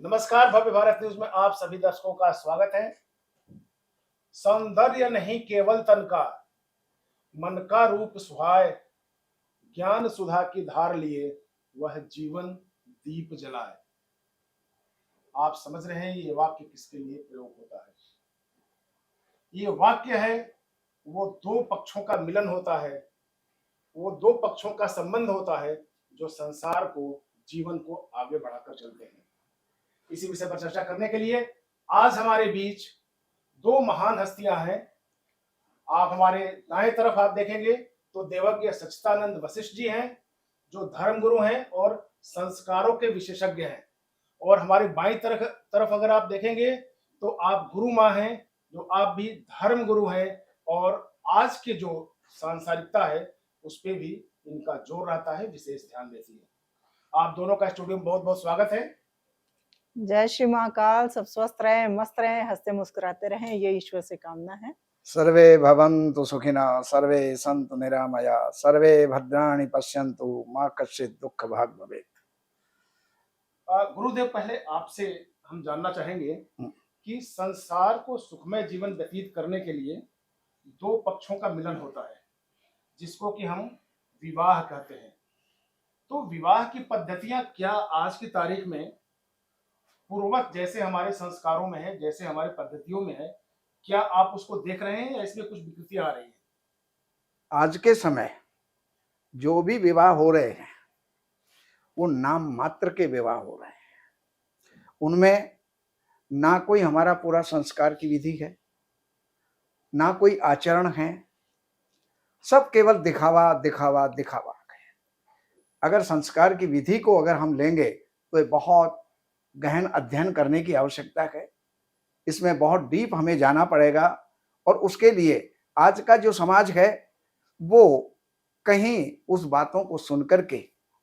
नमस्कार, भव्य भारत न्यूज में आप सभी दर्शकों का स्वागत है। सौंदर्य नहीं केवल तन का, मन का रूप सुहाए, ज्ञान सुधा की धार लिए वह जीवन दीप जलाए। आप समझ रहे हैं ये वाक्य किसके लिए प्रयोग होता है? ये वाक्य है, वो दो पक्षों का मिलन होता है, वो दो पक्षों का संबंध होता है जो संसार को, जीवन को आगे बढ़ाकर चलते हैं। इसी विषय पर चर्चा करने के लिए आज हमारे बीच दो महान हस्तियां हैं। आप हमारे दाएं तरफ आप देखेंगे तो देवज्ञ सच्चिदानंद वशिष्ठ जी हैं, जो धर्मगुरु हैं और संस्कारों के विशेषज्ञ हैं। और हमारे बाईं तरफ अगर आप देखेंगे तो आप गुरु माँ हैं, जो आप भी धर्मगुरु हैं और आज के जो सांसारिकता है उस पर भी इनका जोर रहता है, विशेष ध्यान देती है। आप दोनों का स्टूडियो में बहुत बहुत स्वागत है। जय श्री महाकाल। सब स्वस्थ रहे, मस्त रहे, हंसते मुस्कुराते रहें, ये ईश्वर से कामना है। सर्वे भवन्तु सुखिनः, सर्वे सन्तु निरामयाः, सर्वे भद्राणि पश्यन्तु, मा कश्चित् दुःख भाग् भवेत्। गुरुदेव, पहले आपसे हम जानना चाहेंगे कि संसार को सुखमय जीवन व्यतीत करने के लिए दो पक्षों का मिलन होता है, जिसको कि हम विवाह कहते हैं। तो विवाह की पद्धतियां क्या आज की तारीख में पूर्वक जैसे हमारे संस्कारों में है, जैसे हमारे पद्धतियों में है, क्या आप उसको देख रहे हैं या इसमें कुछ विकृतियां आ रही हैं? आज के समय जो भी विवाह हो रहे हैं वो नाम मात्र के विवाह हो रहे हैं। उनमें ना कोई हमारा पूरा संस्कार की विधि है, ना कोई आचरण है, सब केवल दिखावा दिखावा दिखावा है। अगर संस्कार की विधि को अगर हम लेंगे तो बहुत गहन अध्ययन करने की आवश्यकता है। इसमें बहुत डीप हमें जाना पड़ेगा और उसके लिए आज का जो समाज है वो कहीं उस बातों को सुनकर के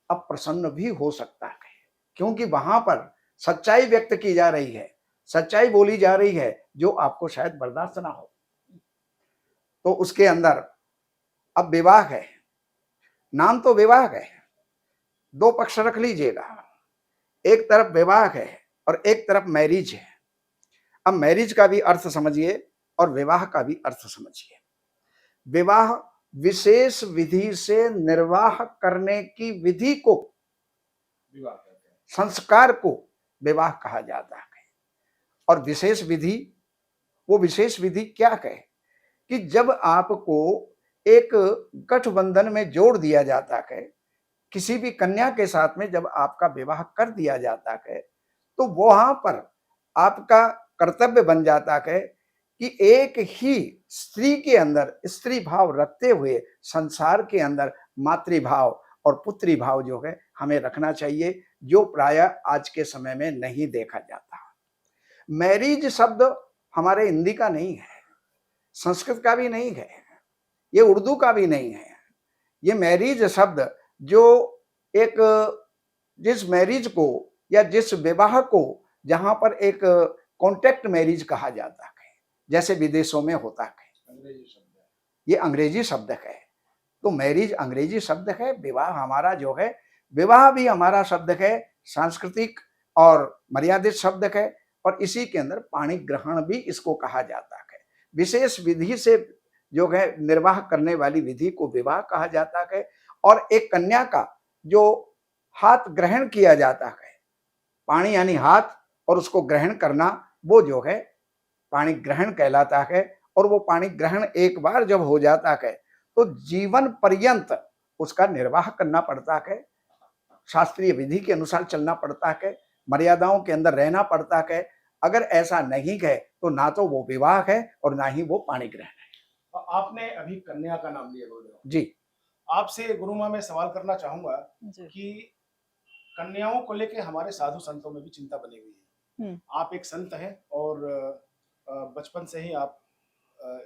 अप्रसन्न भी हो सकता है, क्योंकि वहां पर सच्चाई व्यक्त की जा रही है, सच्चाई बोली जा रही है जो आपको शायद बर्दाश्त ना हो। तो उसके अंदर अब विवाह है, नाम तो विवाह है, दो पक्ष रख लीजिएगा। एक तरफ विवाह है और एक तरफ मैरिज है। अब मैरिज का भी अर्थ समझिए और विवाह का भी अर्थ समझिए। विवाह विशेष विधि से निर्वाह करने की विधि को, विवाह कहते हैं, संस्कार को विवाह कहा जाता है। और विशेष विधि, वो विशेष विधि क्या है कि जब आपको एक गठबंधन में जोड़ दिया जाता है, किसी भी कन्या के साथ में जब आपका विवाह कर दिया जाता है, तो वहां पर आपका कर्तव्य बन जाता है कि एक ही स्त्री के अंदर स्त्री भाव रखते हुए संसार के अंदर मातृभाव और पुत्री भाव जो है हमें रखना चाहिए, जो प्रायः आज के समय में नहीं देखा जाता। मैरिज शब्द हमारे हिंदी का नहीं है, संस्कृत का भी नहीं है, ये उर्दू का भी नहीं है। ये मैरिज शब्द जो एक जिस मैरिज को या जिस विवाह को जहां पर एक कॉन्ट्रैक्ट मैरिज कहा जाता है, जैसे विदेशों में होता है, अंग्रेजी शब्द है, ये अंग्रेजी शब्द है। तो मैरिज अंग्रेजी शब्द है, विवाह हमारा जो है, विवाह भी हमारा शब्द है, सांस्कृतिक और मर्यादित शब्द है। और इसी के अंदर पाणी ग्रहण भी इसको कहा जाता है। विशेष विधि से जो है निर्वाह करने वाली विधि को विवाह कहा जाता है। और एक कन्या का जो हाथ ग्रहण किया जाता है, पाणी यानी हाथ, और उसको ग्रहण करना, वो जो है पाणी ग्रहण कहलाता है। और वो पाणी ग्रहण एक बार जब हो जाता है तो जीवन पर्यंत उसका निर्वाह करना पड़ता है, शास्त्रीय विधि के अनुसार चलना पड़ता है, मर्यादाओं के अंदर रहना पड़ता है। अगर ऐसा नहीं है तो ना तो वो विवाह है और ना ही वो पाणी ग्रहण है। आपने अभी कन्या का नाम लिया गुरुदेव जी, आपसे गुरु माँ मैं सवाल करना चाहूंगा कि कन्याओं को लेके हमारे साधु संतों में भी चिंता बनी हुई है। आप एक संत हैं और बचपन से ही आप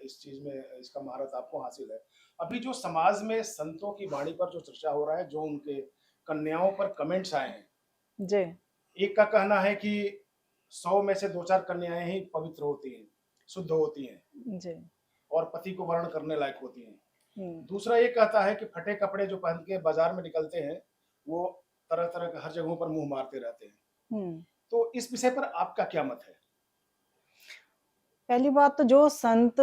इस चीज में इसका महारत आपको हासिल है। अभी जो समाज में संतों की वाणी पर जो चर्चा हो रहा है, जो उनके कन्याओं पर कमेंट्स आए हैं जी, एक का कहना है कि 100 में से 2-4 कन्याएं ही पवित्र होती हैं, शुद्ध होती हैं जी, और पति को वर्ण करने लायक होती हैं। दूसरा ये कहता है कि फटे कपड़े जो पहन के बाजार में निकलते हैं वो तरह तरह के हर जगहों पर मुंह मारते रहते हैं। तो इस विषय पर आपका क्या मत है? पहली बात तो जो संत,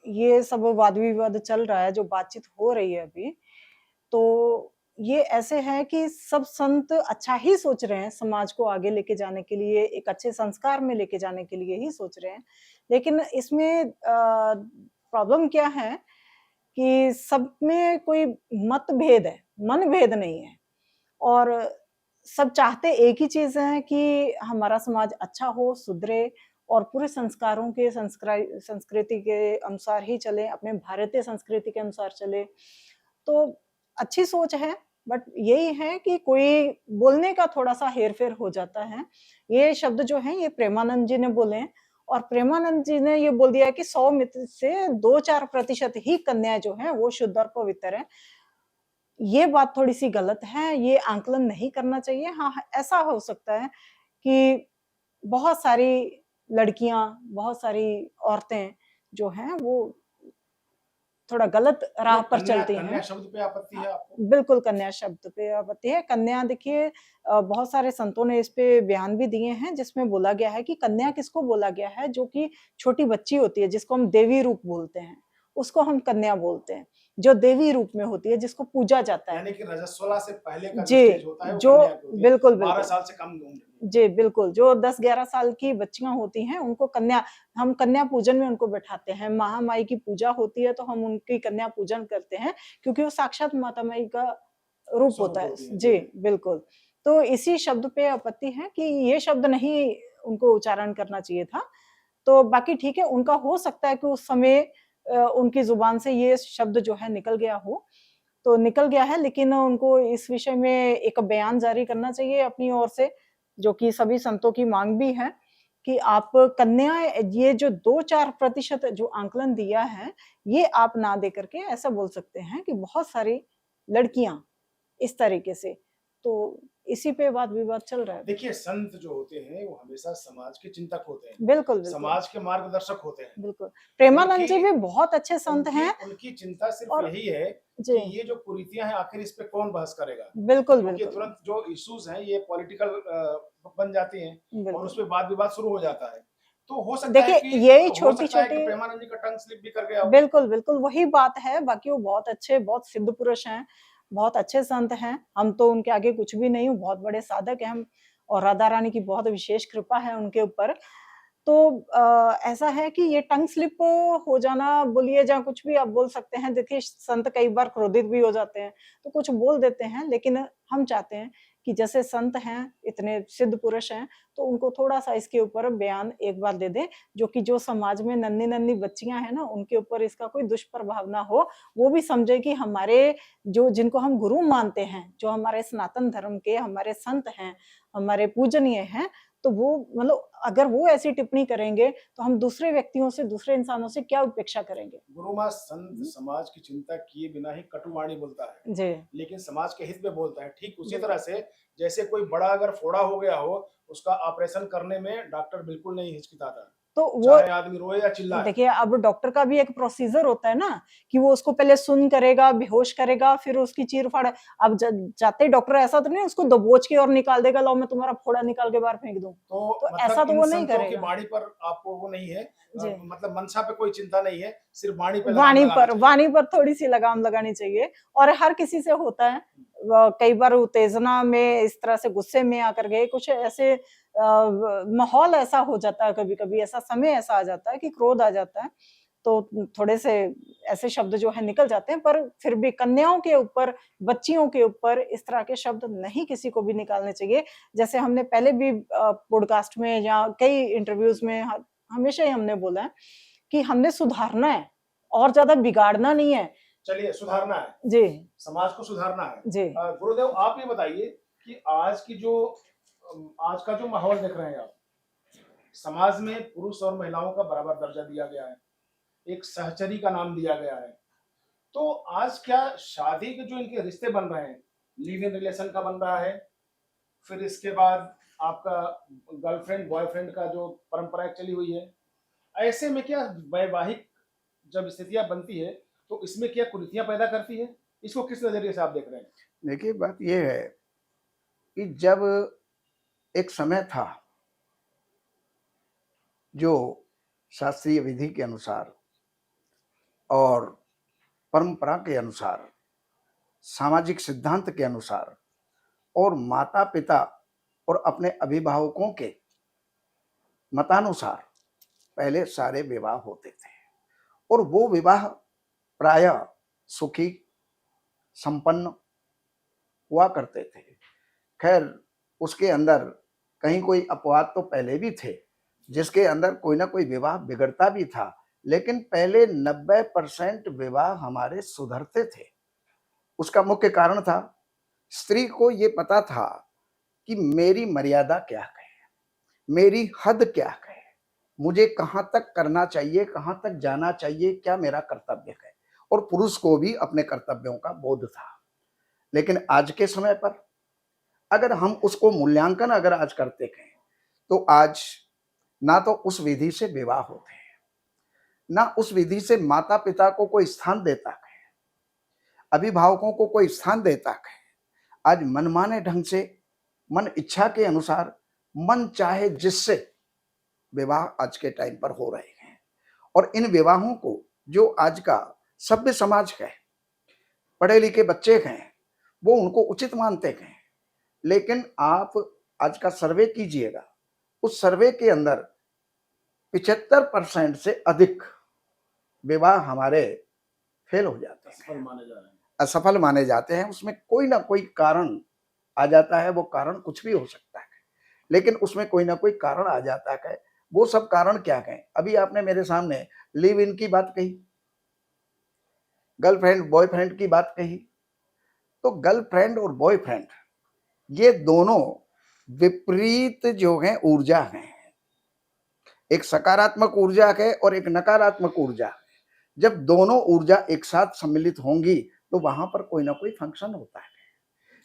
ये सब वाद विवाद चल रहा है, जो बातचीत हो रही है अभी, तो ये ऐसे है कि सब संत अच्छा ही सोच रहे हैं, समाज को आगे लेके जाने के लिए, एक अच्छे संस्कार में लेके जाने के लिए ही सोच रहे हैं। लेकिन इसमें प्रॉब्लम क्या है कि सब में कोई मतभेद है, मनभेद नहीं है। और सब चाहते एक ही चीज़ है कि हमारा समाज अच्छा हो, सुधरे और पूरे संस्कारों के संस्कृति के अनुसार ही चले, अपने भारतीय संस्कृति के अनुसार चले। तो अच्छी सोच है, बट यही है कि कोई बोलने का थोड़ा-सा हेर-फेर हो जाता है। ये शब्द जो हैं ये प्रेमानंद जी ने बोले हैं और प्रेमानंद जी ने ये बोल दिया कि 100 में से 2-4% ही कन्याएँ जो हैं वो शुद्ध और पवित्र हैं। ये बात थोड़ी-सी गलत है, ये आंकलन नहीं करना चाहिए। हाँ, ऐसा हो सकता है कि बहुत सारी लड़कियाँ, बहुत सारी औरतें जो हैं वो थोड़ा गलत राह ये पर कन्या चलती कन्या हैं। शब्द पे आपत्ति है आपको? बिल्कुल कन्या शब्द पे आपत्ति है। कन्या देखिए, बहुत सारे संतों ने इस पे बयान भी दिए हैं जिसमें बोला गया है कि कन्या किसको बोला गया है, जो कि छोटी बच्ची होती है जिसको हम देवी रूप बोलते हैं, उसको हम कन्या बोलते हैं। जो देवी रूप में होती है जिसको पूजा जाता है। यानी कि रजस्वला से पहले का जो जी, स्टेज होता है वो जो कन्या की होती है, बिल्कुल, 12 बिल्कुल। साल से कम उम्र की। जी, बिल्कुल, जो 10-11 साल की बच्चियाँ होती हैं, उनको कन्या, हम कन्या पूजन में उनको बैठाते हैं। महामाई की पूजा होती है, तो हम उनकी कन्या पूजन करते हैं, क्योंकि वो साक्षात माता माई का रूप होता स्वरूप है। होती है, जी, जी। बिल्कुल। तो इसी शब्द पे आपत्ति है कि ये शब्द नहीं उनको उच्चारण करना चाहिए था। तो बाकी ठीक है, उनका हो सकता है कि उस समय उनकी ज़ुबान से ये शब्द जो है निकल गया हो, तो निकल गया है, लेकिन उनको इस विषय में एक बयान जारी करना चाहिए अपनी ओर से, जो कि सभी संतों की माँग भी है कि आप कन्या, ये जो 2-4% जो आंकलन दिया है, ये आप ना दे करके ऐसा बोल सकते हैं कि बहुत सारी लड़कियाँ इस तरीके से, तो इसी पे वाद-विवाद चल रहा है। देखिए, संत जो होते हैं वो हमेशा समाज के चिंतक होते हैं, बिल्कुल, बिल्कुल। समाज के मार्गदर्शक होते हैं। बिल्कुल। प्रेमानंद जी उनकी भी बहुत अच्छे संत उनकी हैं उनकी चिंता सिर्फ और यही है जी, कि ये जो कुरीतियाँ हैं आखिर इस पे कौन बहस करेगा? बिल्कुल, क्योंकि बिल्कुल। तुरंत जो इश्यूज़ हैं ये पॉलिटिकल बन जाती हैं और बिल्कुल। उसपे वाद-विवाद शुरू हो जाता है। तो देखिए, यही हो सकता है कि छोटी-छोटी, प्रेमानंद जी का टंग स्लिप भी कर गया हो। बिल्कुल, बिल्कुल, वही बात है, बाकी वो बहुत अच्छे, बहुत सिद्ध पुरुष हैं, बहुत अच्छे संत हैं, हम तो उनके आगे कुछ भी नहीं हूँ, बहुत बड़े साधक हैं हम और राधा रानी की बहुत विशेष कृपा है उनके ऊपर। तो ऐसा है कि ये टंग स्लिप हो जाना बोलिए या कुछ भी आप बोल सकते हैं, देखिए संत कई बार क्रोधित भी हो जाते हैं, तो कुछ बोल देते हैं, लेकिन हम चाहते हैं कि जैसे संत हैं, इतने सिद्ध पुरुष हैं, तो उनको थोड़ा-सा इसके ऊपर बयान एक बार दे दें, जो कि जो समाज में नन्ही-नन्ही बच्चियाँ हैं ना, उनके ऊपर इसका कोई दुष्प्रभाव ना हो। वो भी समझे कि हमारे जो, जिनको हम गुरु मानते हैं, जो हमारे सनातन धर्म के हमारे संत हैं, हमारे पूजनीय हैं, तो वो मतलब अगर वो ऐसी टिप्पणी करेंगे, तो हम दूसरे व्यक्तियों से, दूसरे इंसानों से क्या अपेक्षा करेंगे? गुरुमा संत समाज की चिंता किए बिना ही कटुवाणी बोलता है, जी, लेकिन समाज के हित में बोलता है। ठीक उसी जी। तरह से जैसे कोई बड़ा अगर फोड़ा हो गया हो, उसका ऑपरेशन करने में डॉक्टर बिल्कुल नहीं हिचकिचाता, तो वो, चाहे आदमी रोए या चिल्लाए। देखिए, अब डॉक्टर का भी एक प्रोसीजर होता है ना, कि वो उसको पहले सुन्न करेगा, बेहोश करेगा, फिर उसकी चीर-फाड़। अब जाते ही डॉक्टर ऐसा तो नहीं उसको दबोच के और निकाल देगा, लाओ मैं तुम्हारा फोड़ा निकाल के बाहर फेंक दूँ। तो तो ऐसा मतलब तो इन वो नहीं संतों की करेगा। वाणी पर आपको वो नहीं है, जी। मतलब मंशा पे कोई चिंता नहीं है, सिर्फ वाणी पे लगाम लगाना चाहिए। वाणी पर थोड़ी-सी लगाम लगानी चाहिए और हर किसी से होता है। कई बार उत्तेजना में, इस तरह से गुस्से में आकर के कुछ ऐसे माहौल ऐसा हो जाता है, कभी-कभी ऐसा समय ऐसा आ जाता है कि क्रोध आ जाता है, तो थोड़े से ऐसे शब्द जो है निकल जाते हैं, पर फिर भी कन्याओं के ऊपर, बच्चियों के ऊपर इस तरह के शब्द नहीं किसी को भी निकालने चाहिए। जैसे हमने पहले भी पॉडकास्ट में या कई इंटरव्यूज़ में हमेशा ही हमने बोला है कि हमने सुधारना है और ज़्यादा बिगाड़ना नहीं है। चलिए, सुधारना है, जी, समाज को सुधारना है। जी। गुरुदेव आप ये बताइए कि आज का जो माहौल देख रहे हैं आप, समाज में पुरुष और महिलाओं का बराबर दर्जा दिया गया है, एक सहचरी का नाम दिया गया है। तो आज क्या शादी के जो इनके रिश्ते बन रहे हैं, लिव इन रिलेशन का बन रहा है, फिर इसके बाद आपका गर्लफ्रेंड बॉयफ्रेंड का जो परंपरा चली हुई है, ऐसे में क्या वैवाहिक जब स्थितियां बनती है तो इसमें क्या कुरीतियां पैदा करती है? इसको किस नजरिए से आप देख रहे हैं? देखिए बात ये है कि जब एक समय था जो शास्त्रीय विधि के अनुसार और परंपरा के अनुसार, सामाजिक सिद्धांत के अनुसार और माता पिता और अपने अभिभावकों के मतानुसार पहले सारे विवाह होते थे, और वो विवाह प्रायः सुखी संपन्न हुआ करते थे। खैर, उसके अंदर कहीं कोई अपवाद तो पहले भी थे, जिसके अंदर कोई ना कोई विवाह बिगड़ता भी था, लेकिन पहले 90% विवाह हमारे सुधरते थे। उसका मुख्य कारण था, स्त्री को ये पता था कि मेरी मर्यादा क्या है, मेरी हद क्या है, मुझे कहाँ तक करना चाहिए, कहाँ तक जाना चाहिए, क्या मेरा कर्तव्य है। और पुरुष को भी अपने कर्तव्यों का बोध था। लेकिन आज के समय पर अगर हम उसको मूल्यांकन अगर आज करते हैं, तो आज ना तो उस विधि से विवाह होते हैं, ना उस विधि से माता पिता को कोई स्थान देता है, अभिभावकों को कोई स्थान देता है। आज मनमाने ढंग से, मन इच्छा के अनुसार, मन चाहे जिससे विवाह आज के टाइम पर हो रहे हैं। और इन विवाहों को जो आज का सभ्य समाज है, पढ़े लिखे बच्चे हैं, वो उनको उचित मानते हैं। लेकिन आप आज का सर्वे कीजिएगा, उस सर्वे के अंदर 75% से अधिक विवाह हमारे फेल हो जाते हैं, असफल माने जा रहे हैं। असफल माने जाते हैं। उसमें कोई ना कोई कारण आ जाता है, वो कारण कुछ भी हो सकता है, लेकिन उसमें कोई ना कोई कारण आ जाता है। वो सब कारण क्या है? अभी आपने मेरे सामने लिव इन की बात कही, गर्लफ्रेंड बॉयफ्रेंड की बात कही। तो गर्लफ्रेंड और बॉयफ्रेंड ये दोनों विपरीत जो है ऊर्जा है। एक सकारात्मक ऊर्जा है और एक नकारात्मक ऊर्जा है। जब दोनों ऊर्जा एक साथ सम्मिलित होंगी तो वहां पर कोई ना कोई फंक्शन होता है।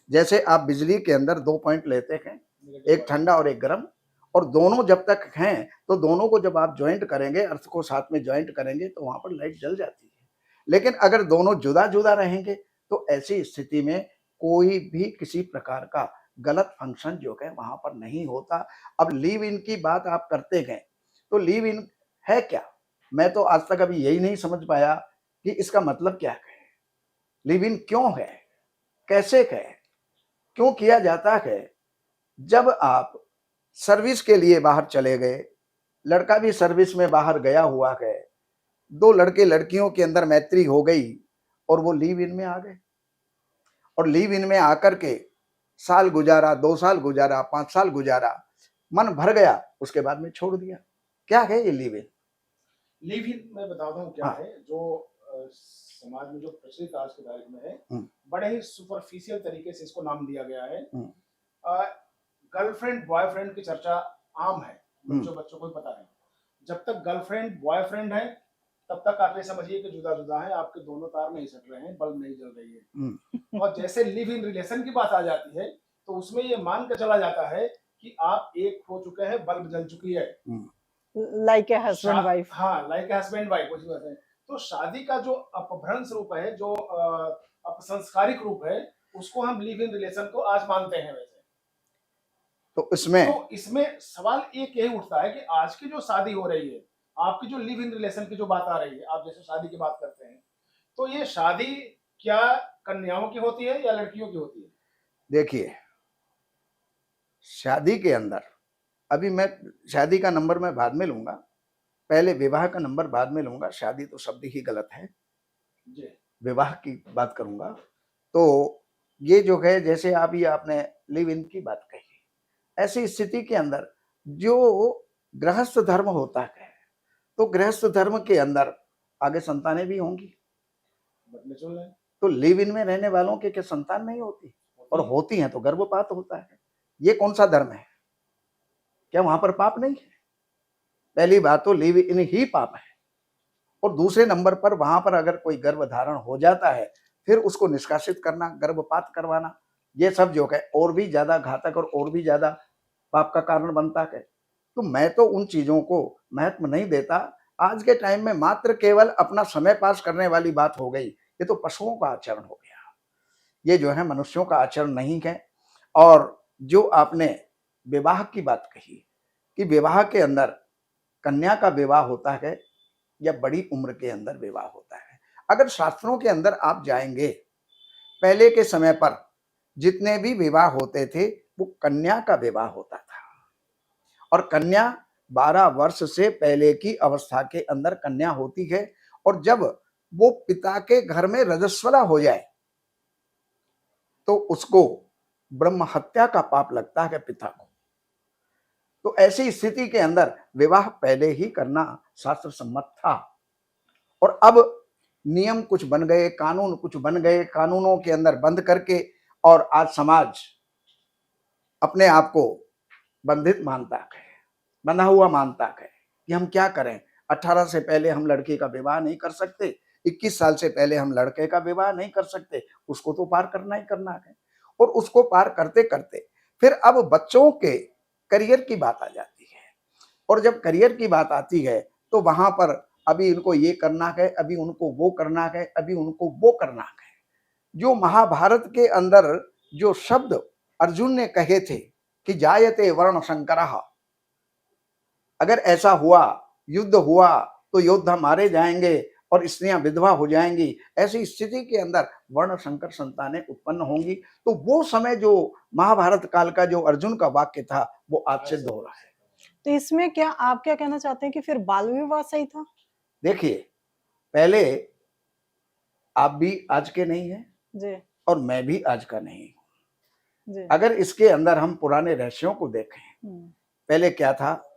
जैसे आप बिजली के अंदर 2 पॉइंट लेते हैं, एक ठंडा और एक गर्म, और दोनों जब तक हैं तो दोनों को जब आप ज्वाइंट करेंगे, अर्थ को साथ में ज्वाइंट करेंगे, तो वहां पर लाइट जल जाती है। लेकिन अगर दोनों जुदा जुदा रहेंगे तो ऐसी स्थिति में कोई भी किसी प्रकार का गलत फंक्शन जो है वहां पर नहीं होता। अब लिव इन की बात आप करते हैं, तो लिव इन है क्या? मैं तो आज तक अभी यही नहीं समझ पाया कि इसका मतलब क्या है। लिव इन क्यों है, कैसे है, क्यों किया जाता है? जब आप सर्विस के लिए बाहर चले गए, लड़का भी सर्विस में बाहर गया हुआ है, 2 लड़के लड़कियों के अंदर मैत्री हो गई और वो लिव इन में आ गए, और लिव इन में आकर के साल गुजारा, 2 साल गुजारा, 5 साल गुजारा, मन भर गया, उसके बाद में छोड़ दिया। क्या है ये लिव इन? लिव इन मैं बताता हूँ क्या हाँ। है। जो समाज में जो प्रचलित आज की तारीख में है, बड़े ही सुपरफिशियल तरीके से इसको नाम दिया गया है। गर्लफ्रेंड बॉयफ्रेंड की चर्चा आम है, बच्चों को भी पता है। जब तक गर्लफ्रेंड बॉयफ्रेंड है तब तक आप ये समझिए कि जुदा जुदा है, आपके दोनों तार नहीं सट रहे हैं, बल्ब नहीं जल रही है। और जैसे लिव इन रिलेशन की बात आ जाती है तो उसमें ये मान कर चला जाता है कि आप एक हो चुके हैं, बल्ब जल चुकी है, लाइक ए हस्बैंड वाइफ। हाँ, लाइक हस्बैंड वाइफ उसी बात है। तो शादी का जो अपभ्रंश रूप है, जो अपसंस्कारिक रूप है, उसको हम लिव इन रिलेशन को आज मानते हैं। वैसे तो इसमें सवाल एक यही उठता है कि आज की जो शादी हो रही है, आपकी जो लिव इन रिलेशन की जो बात आ रही है, आप जैसे शादी की बात करते हैं, तो ये शादी क्या कन्याओं की होती है या लड़कियों की होती है? देखिए, शादी के अंदर, अभी मैं शादी का नंबर मैं बाद में लूंगा, पहले विवाह का नंबर बाद में लूंगा। शादी तो शब्द ही गलत है, विवाह की बात करूंगा। तो ये जो है, जैसे अभी आपने लिव इन की बात कही, ऐसी स्थिति के अंदर जो गृहस्थ धर्म होता है, तो गृहस्थ धर्म के अंदर आगे संतानें भी होंगी। तो लिव इन में रहने वालों के क्या संतान नहीं होती? और होती हैं तो गर्भपात होता है। ये कौन सा धर्म है? क्या वहां पर पाप नहीं है? पहली बात तो लिव इन ही पाप है, और दूसरे नंबर पर वहां पर अगर कोई गर्भ धारण हो जाता है, फिर उसको निष्कासित करना, गर्भपात करवाना, ये सब जो है और भी ज्यादा घातक और भी ज्यादा पाप का कारण बनता है। तो मैं तो उन चीजों को महत्व नहीं देता। आज के टाइम में मात्र केवल अपना समय पास करने वाली बात हो गई। ये तो पशुओं का आचरण हो गया, ये जो है मनुष्यों का आचरण नहीं है। और जो आपने विवाह की बात कही कि विवाह के अंदर कन्या का विवाह होता है या बड़ी उम्र के अंदर विवाह होता है। अगर शास्त्रों के अंदर आप जाएंगे, पहले के समय पर जितने भी विवाह होते थे वो कन्या का विवाह होता था, और कन्या 12 वर्ष से पहले की अवस्था के अंदर कन्या होती है, और जब वो पिता के घर में रजस्वला हो जाए तो उसको ब्रह्म हत्या का पाप लगता है पिता को। तो ऐसी स्थिति के अंदर विवाह पहले ही करना शास्त्र सम्मत था। और अब नियम कुछ बन गए, कानून कुछ बन गए, कानूनों के अंदर बंद करके, और आज समाज अपने आप को बंधित मानता है, बंधा हुआ मानता है कि हम क्या करें, 18 से पहले हम लड़की का विवाह नहीं कर सकते, 21 साल से पहले हम लड़के का विवाह नहीं कर सकते, उसको तो पार करना ही करना है। और उसको पार करते करते फिर अब बच्चों के करियर की बात आ जाती है, और जब करियर की बात आती है तो वहां पर अभी इनको ये करना है, अभी उनको वो करना है, अभी उनको वो करना है। जो महाभारत के अंदर जो शब्द अर्जुन ने कहे थे कि जायते वर्ण संकरः, अगर ऐसा हुआ, युद्ध हुआ तो योद्धा मारे जाएंगे और स्त्रियां विधवा हो जाएंगी, ऐसी स्थिति के अंदर वर्ण संकर संतानें उत्पन्न होंगी। तो वो समय जो महाभारत काल का जो अर्जुन का वाक्य था वो आज सिद्ध हो रहा है। तो इसमें क्या आप क्या कहना चाहते हैं कि फिर बाल विवाह सही था? देखिए, पहले आप भी आज के नहीं हैं जी और मैं भी आज का नहीं हूं। जी। अगर इसके अंदर हम पुराने रहस्यों को देखें, पहले क्या था,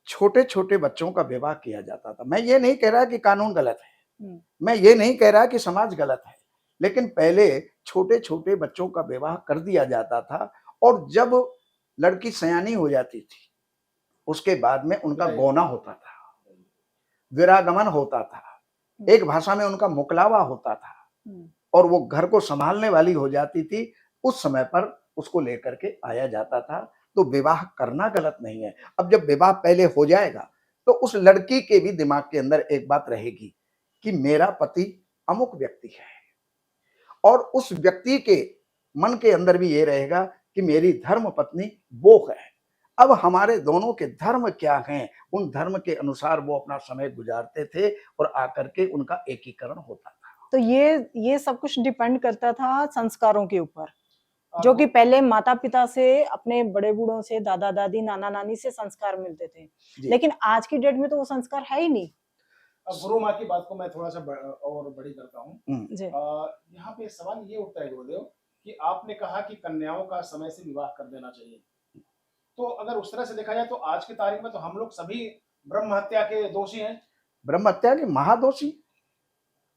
छोटे छोटे बच्चों का विवाह किया जाता था। मैं ये नहीं कह रहा कि कानून गलत है, मैं ये नहीं कह रहा कि समाज गलत है, लेकिन पहले छोटे छोटे बच्चों का विवाह कर दिया जाता था, और जब लड़की सयानी हो जाती थी उसके बाद में उनका गौना होता था, विरागमन होता था, एक भाषा में उनका मुकलावा होता था, और वो घर को संभालने वाली हो जाती थी। उस समय पर उसको लेकर के आया जाता था। तो विवाह करना गलत नहीं है। अब जब विवाह पहले हो जाएगा तो उस लड़की के भी दिमाग के अंदर एक बात रहेगी कि मेरा पति अमुक व्यक्ति है, और उस व्यक्ति के मन के अंदर भी ये रहेगा कि मेरी धर्म पत्नी वो है। अब हमारे दोनों के धर्म क्या हैं, उन धर्म के अनुसार वो अपना समय गुजारते थे और आकर के उनका एकीकरण होता था। तो ये सब कुछ डिपेंड करता था संस्कारों के ऊपर, जो कि पहले माता पिता से, अपने बड़े बूढ़ों से, दादा दादी, नाना नानी से संस्कार मिलते थे, लेकिन आज की डेट में तो वो संस्कार है ही नहीं। अब गुरु माँ की बात को मैं थोड़ा सा और बड़ी करता हूँ। यहाँ पे सवाल ये उठता है गुरुदेव कि आपने कहा कि कन्याओं का समय से विवाह कर देना चाहिए, तो अगर उस तरह से देखा जाए तो आज की तारीख में तो हम लोग सभी ब्रह्म हत्या के दोषी हैं। ब्रह्म हत्या के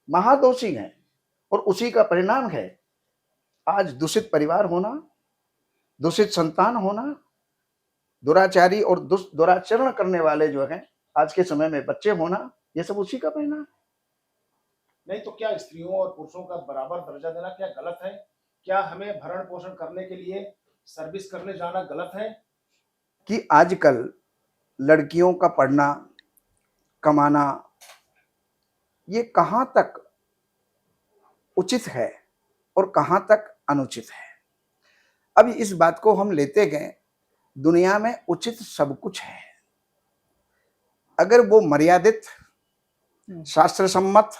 महादोषी हैं, और उसी का परिणाम है आज दूषित परिवार होना, दूषित संतान होना, दुराचारी और दुराचरण करने वाले जो हैं आज के समय में बच्चे होना, ये सब उसी का परिणाम। नहीं तो क्या स्त्रियों और पुरुषों का बराबर दर्जा देना क्या गलत है? क्या हमें भरण पोषण करने के लिए सर्विस करने जाना गलत है? कि आजकल लड़कियों का पढ़ना, कमाना, ये कहां तक उचित है और कहां तक अनुचित है। अब इस बात को हम लेते गए, दुनिया में उचित सब कुछ है, अगर वो मर्यादित, शास्त्र सम्मत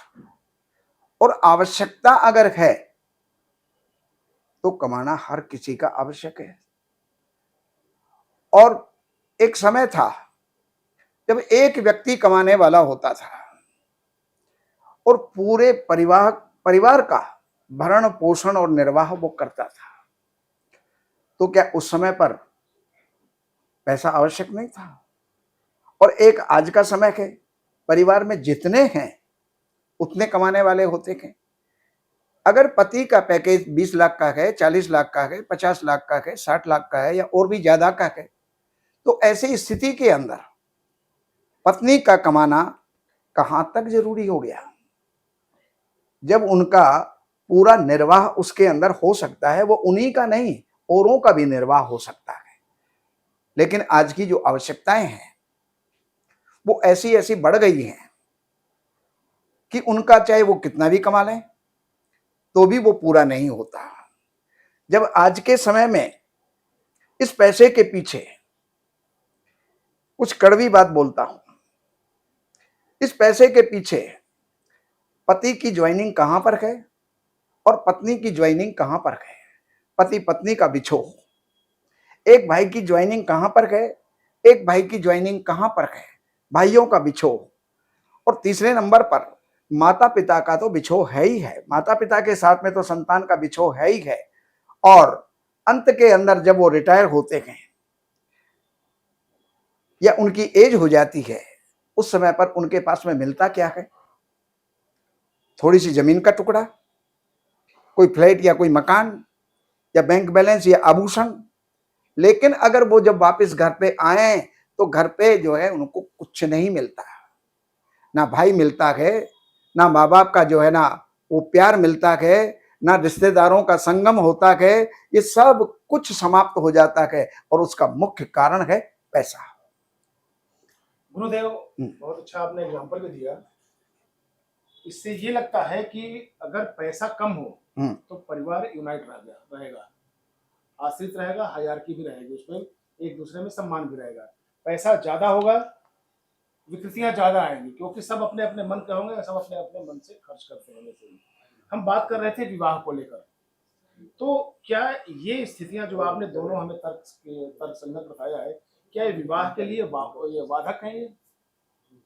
और आवश्यकता अगर है तो कमाना हर किसी का आवश्यक है। और एक समय था जब एक व्यक्ति कमाने वाला होता था और पूरे परिवार का भरण पोषण और निर्वाह वो करता था, तो क्या उस समय पर पैसा आवश्यक नहीं था? और एक आज का समय है, परिवार में जितने हैं उतने कमाने वाले होते हैं। अगर पति का पैकेज 20 लाख का है, 40 लाख का है, 50 लाख का है, 60 लाख का है या और भी ज्यादा का है, तो ऐसी स्थिति के अंदर पत्नी का कमाना कहां तक जरूरी हो गया? जब उनका पूरा निर्वाह उसके अंदर हो सकता है, वो उन्हीं का नहीं औरों का भी निर्वाह हो सकता है। लेकिन आज की जो आवश्यकताएं हैं वो ऐसी ऐसी बढ़ गई हैं कि उनका चाहे वो कितना भी कमा लें तो भी वो पूरा नहीं होता। जब आज के समय में इस पैसे के पीछे कुछ कड़वी बात बोलता हूं, इस पैसे के पीछे पति की ज्वाइनिंग कहां पर है और पत्नी की ज्वाइनिंग कहां पर है, पति पत्नी का बिछोह, एक भाई की ज्वाइनिंग कहां पर है, एक भाई की ज्वाइनिंग कहां पर है, भाइयों का बिछोह, और तीसरे नंबर पर माता पिता का तो बिछोह है ही है, माता पिता के साथ में तो संतान का बिछोह है ही है। और अंत के अंदर जब वो रिटायर होते हैं या उनकी एज हो जाती है, उस समय पर उनके पास में मिलता क्या है? थोड़ी सी जमीन का टुकड़ा, कोई फ्लैट या कोई मकान या बैंक बैलेंस या आभूषण। लेकिन अगर वो जब वापस घर पे आए तो घर पे जो है उनको कुछ नहीं मिलता, ना भाई मिलता है, ना माँ बाप का जो है ना वो प्यार मिलता है, ना रिश्तेदारों का संगम होता है, ये सब कुछ समाप्त हो जाता है। और उसका मुख्य कारण है पैसा। गुरुदेव, बहुत अच्छा आपने एग्जांपल भी दिया। इससे ये लगता है कि अगर पैसा कम हो तो परिवार यूनाइट रहेगा, आश्रित रहेगा, हायरार्की भी रहेगी, उसमें एक दूसरे में सम्मान भी रहेगा। पैसा ज्यादा होगा, विकृतियां ज्यादा आएंगी, क्योंकि सब अपने अपने मन के होंगे, सब अपने अपने मन से खर्च करते हैं। वैसे हम बात कर रहे थे विवाह को लेकर, तो क्या ये स्थितियां जो आपने दोनों हमें तर्क संगत बताया है, क्या ये विवाह के लिए ये बाधक है? ये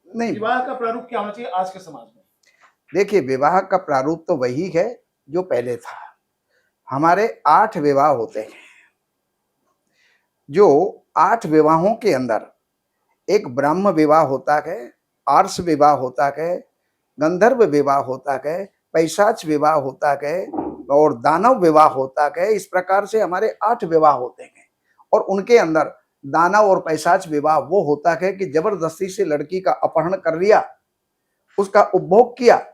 नहीं, विवाह का प्रारूप क्या होना चाहिए आज के समाज में? देखिए, विवाह का प्रारूप तो वही है जो पहले था। हमारे 8 विवाह होते हैं, जो 8 विवाहों के अंदर एक ब्रह्म विवाह होता है, आर्ष विवाह होता है, गंधर्व विवाह होता है, पैशाच विवाह होता है और दानव विवाह होता है। इस प्रकार से हमारे 8 विवाह होते हैं। और उनके अंदर दानव और पैशाच विवाह वो होता है कि जबरदस्ती से लड़की का अपहरण कर लिया, उसका उपभोग किया,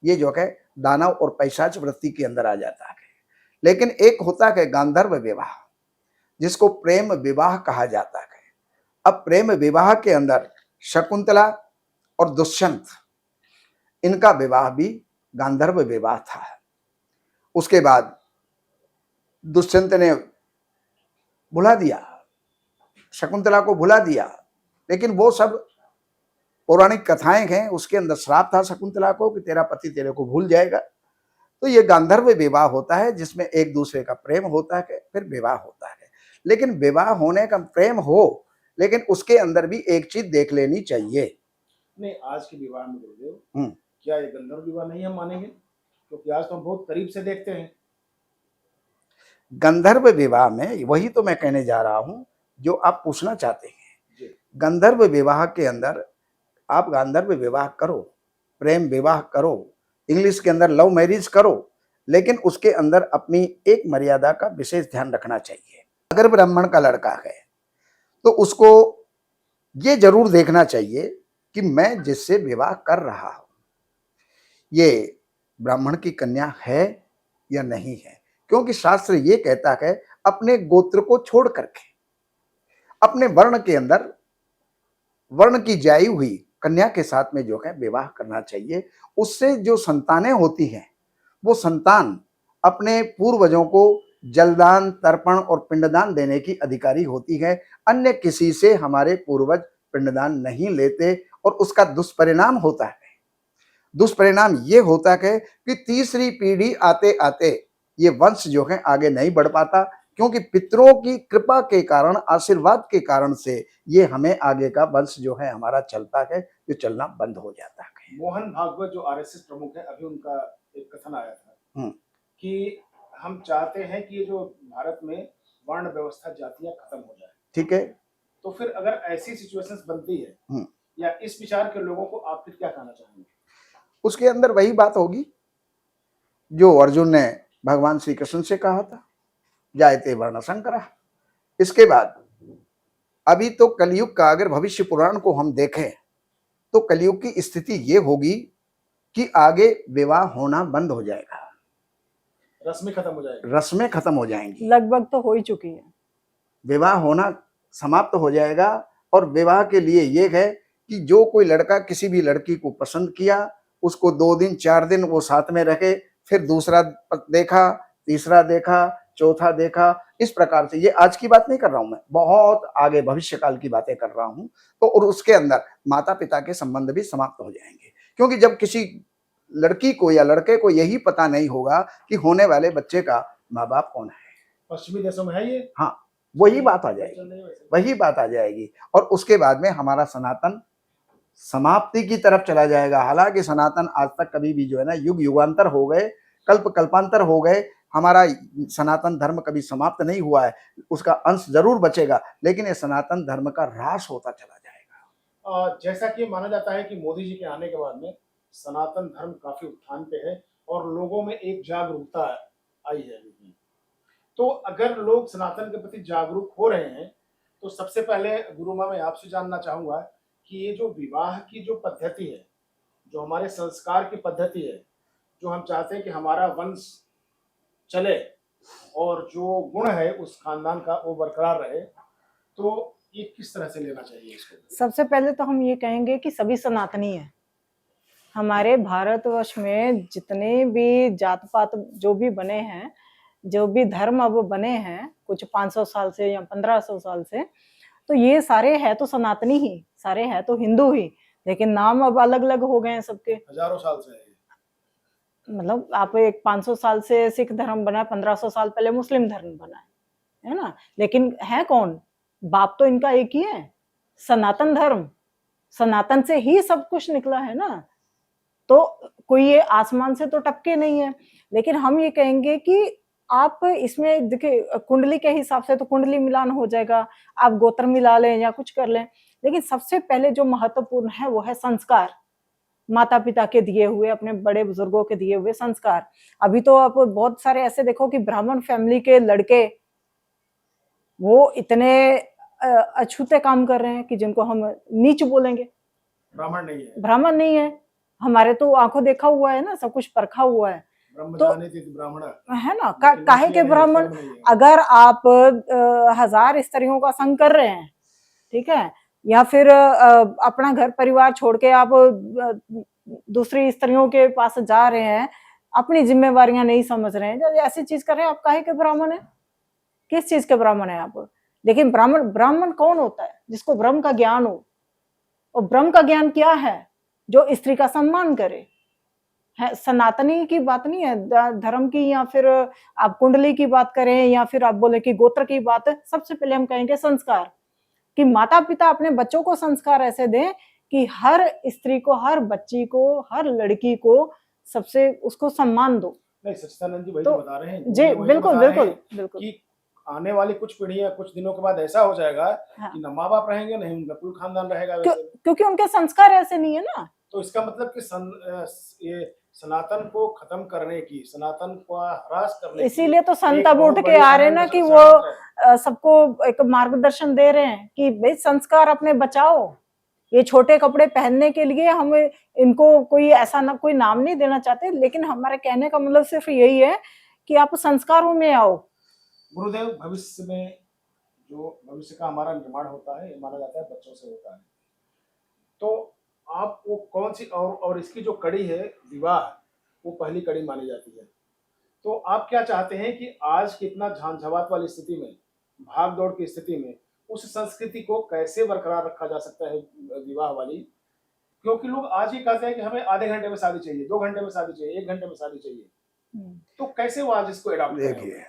ये जो है दानव और पैशाच वृत्ति के अंदर आ जाता है। लेकिन एक होता है गांधर्व विवाह, जिसको प्रेम विवाह कहा जाता है। अब प्रेम विवाह के अंदर शकुंतला और दुष्यंत, इनका विवाह भी गांधर्व विवाह था। उसके बाद दुष्यंत ने भुला दिया, शकुंतला को भुला दिया, लेकिन वो सब पौराणिक कथाएं हैं, उसके अंदर श्राप था शकुंतला को कि तेरा पति तेरे को भूल जाएगा। तो ये गांधर्व विवाह होता है, जिसमें एक दूसरे का प्रेम होता है, फिर विवाह होता है। लेकिन विवाह होने का प्रेम हो, लेकिन उसके अंदर भी एक चीज देख लेनी चाहिए। नहीं, आज के विवाह में गुरुदेव, क्या ये गंधर्व विवाह नहीं हम मानेंगे? क्योंकि आज तो हम बहुत करीब से देखते हैं। गंधर्व विवाह में वही तो मैं कहने जा रहा हूं जो आप पूछना चाहते हैं। गंधर्व विवाह के अंदर आप गांधर्व विवाह करो, प्रेम विवाह करो, इंग्लिश के अंदर लव मैरिज करो, लेकिन उसके अंदर अपनी एक मर्यादा का विशेष ध्यान रखना चाहिए। अगर ब्राह्मण का लड़का है तो उसको ये जरूर देखना चाहिए कि मैं जिससे विवाह कर रहा हूं ये ब्राह्मण की कन्या है या नहीं है। क्योंकि शास्त्र ये कहता है अपने गोत्र को छोड़ करके अपने वर्ण के अंदर वर्ण की जाई हुई कन्या के साथ में जो है विवाह करना चाहिए। उससे जो संतानें होती हैं वो संतान अपने पूर्वजों को जलदान, तर्पण और पिंडदान देने की अधिकारी होती है। अन्य किसी से हमारे पूर्वज पिंडदान नहीं लेते और उसका दुष्परिणाम होता है। दुष्परिणाम ये होता है कि तीसरी पीढ़ी आते आते ये वंश जो है आगे नहीं बढ़ पाता, क्योंकि पितरों की कृपा के कारण, आशीर्वाद के कारण से ये हमें आगे का वंश जो है हमारा चलता है, जो चलना बंद हो जाता है। मोहन भागवत जो आरएसएस प्रमुख है, अभी उनका एक कथन आया था कि हम चाहते हैं कि ये जो भारत में वर्ण व्यवस्था, जातियां खत्म हो जाए। ठीक है, तो फिर अगर ऐसी सिचुएशंस बनती है या इस विचार के लोगों को आप फिर क्या कहना चाहेंगे? उसके अंदर वही बात होगी जो अर्जुन ने भगवान श्री कृष्ण से कहा था, जायते वर्ण संकरा। इसके बाद अभी तो कलयुग का अगर भविष्य पुराण को हम देखें तो कलयुग की स्थिति ये होगी कि आगे विवाह होना बंद हो जाएगा, रस्में खत्म हो जाएगी, रस्में खत्म हो जाएंगी, लगभग तो हो ही चुकी है। विवाह होना समाप्त हो जाएगा। और विवाह के लिए ये है कि जो कोई लड़का किसी भी लड़की को पसंद किया, उसको 2 दिन 4 दिन वो साथ में रहे, फिर दूसरा देखा, तीसरा देखा, चौथा देखा, इस प्रकार से। ये आज की बात नहीं कर रहा हूं मैं, बहुत आगे भविष्य काल की बातें कर रहा हूं। तो और उसके अंदर माता पिता के संबंध भी समाप्त हो जाएंगे, क्योंकि जब किसी लड़की को या लड़के को यही पता नहीं होगा कि होने वाले बच्चे का माँ बाप कौन है, पश्चिमी देशों में है ये। हाँ, वही बात आ जाएगी, वही बात आ जाएगी। और उसके बाद में हमारा सनातन समाप्ति की तरफ चला जाएगा। हालांकि सनातन आज तक कभी भी जो है ना, युग युगांतर हो गए, कल्प कल्पांतर हो गए, हमारा सनातन धर्म कभी समाप्त नहीं हुआ है, उसका अंश जरूर बचेगा, लेकिन ये सनातन धर्म का ह्रास होता चला जाएगा। जैसा कि माना जाता है कि मोदी जी के आने के बाद में सनातन धर्म काफी उत्थान पे है और लोगों में एक जागरूकता आई है अभी। तो अगर लोग सनातन के प्रति जागरूक हो रहे हैं, तो सबसे पहले गुरु माँ मैं आपसे जानना चाहूंगा कि ये जो विवाह की जो पद्धति है, जो हमारे संस्कार की पद्धति है, जो हम चाहते हैं कि हमारा वंश चले और जो गुण है उस खानदान का वो बरकरार रहे, तो ये किस तरह से लेना चाहिए इसको? सबसे पहले तो हम ये कहेंगे कि सभी सनातनी हैं। हमारे भारतवर्ष में जितने भी जात पात जो भी बने हैं, जो भी धर्म अब बने हैं कुछ 500 साल से या 1500 साल से, तो ये सारे है तो सनातनी ही, सारे है तो हिंदू ही, लेकिन नाम अब अलग अलग हो गए हैं सबके। हजारों साल से है। मतलब आप एक 500 साल से सिख धर्म बना, 1500 साल पहले मुस्लिम धर्म बना है ना, लेकिन है कौन? बाप तो इनका एक ही है, सनातन धर्म। सनातन से ही सब कुछ निकला है ना, तो कोई ये आसमान से तो टपके नहीं है। लेकिन हम ये कहेंगे कि आप इसमें देखिए, कुंडली के हिसाब से तो कुंडली मिलान हो जाएगा, आप गोत्र मिला लें या कुछ कर लें, लेकिन सबसे पहले जो महत्वपूर्ण है वो है संस्कार, माता पिता के दिए हुए, अपने बड़े बुजुर्गों के दिए हुए संस्कार। अभी तो आप बहुत सारे ऐसे देखो कि ब्राह्मण फैमिली के लड़के वो इतने अछूते काम कर रहे हैं कि जिनको हम नीच बोलेंगे। ब्राह्मण नहीं है, ब्राह्मण नहीं है, हमारे तो आंखों देखा हुआ है ना, सब कुछ परखा हुआ है, ब्राह्मण है ना। काहे के ब्राह्मण? अगर आप 1000 स्त्रियों का संग कर रहे हैं, ठीक है, या फिर अपना घर परिवार छोड़ के आप दूसरी स्त्रियों के पास जा रहे हैं, अपनी जिम्मेवारियां नहीं समझ रहे हैं, जब ऐसी चीज कर रहे हैं, आप काहे के ब्राह्मण है? किस चीज के ब्राह्मण है आप? लेकिन ब्राह्मण कौन होता है? जिसको ब्रह्म का ज्ञान हो। और ब्रह्म का ज्ञान क्या है? जो स्त्री का सम्मान करे। है सनातनी की बात नहीं है, धर्म की, या फिर आप कुंडली की बात करें, या फिर आप बोले कि गोत्र की बात है। सबसे पहले हम कहेंगे संस्कार, कि माता पिता अपने बच्चों को संस्कार ऐसे दें कि हर स्त्री को, हर बच्ची को, हर लड़की को सबसे उसको सम्मान दो। नहीं, सच्चिदानंद जी वही तो बता रहे हैं जी, बिल्कुल बिल्कुल बिल्कुल। कि आने वाली कुछ पीढ़ियां, कुछ दिनों के बाद ऐसा हो जाएगा हाँ। कि न माँ बाप रहेंगे, नहीं उनका कुल खानदान रहेगा क्योंकि उनके संस्कार ऐसे नहीं है ना। तो इसका मतलब कि ये सनातन को खत्म करने की, सनातन को ह्रास करने की, इसीलिए तो संत अब उठ के आ रहे हैं ना, कि वो सबको एक मार्गदर्शन दे रहे हैं कि भाई संस्कार अपने बचाओ। ये छोटे कपड़े पहनने के लिए हम इनको कोई ऐसा ना कोई नाम नहीं देना चाहते, लेकिन हमारे कहने का मतलब सिर्फ यही है कि आप संस्कारों में आओ। गुरुदेव, भविष्य में जो भविष्य का हमारा निर्माण होता है, माना जाता है बच्चों से होता है, तो आप वो कौन सी और इसकी जो कड़ी है विवाह, वो पहली कड़ी मानी जाती है। तो आप क्या चाहते हैं कि आज की इतना झांझावात वाली स्थिति में, भाग दौड़ की स्थिति में, उस संस्कृति को कैसे बरकरार रखा जा सकता है विवाह वाली? क्योंकि लोग आज ही कहते हैं कि हमें आधे घंटे में शादी चाहिए, 2 घंटे में शादी चाहिए, 1 घंटे में शादी चाहिए, तो कैसे वो आज इसको एडॉप्ट करें? देखिए,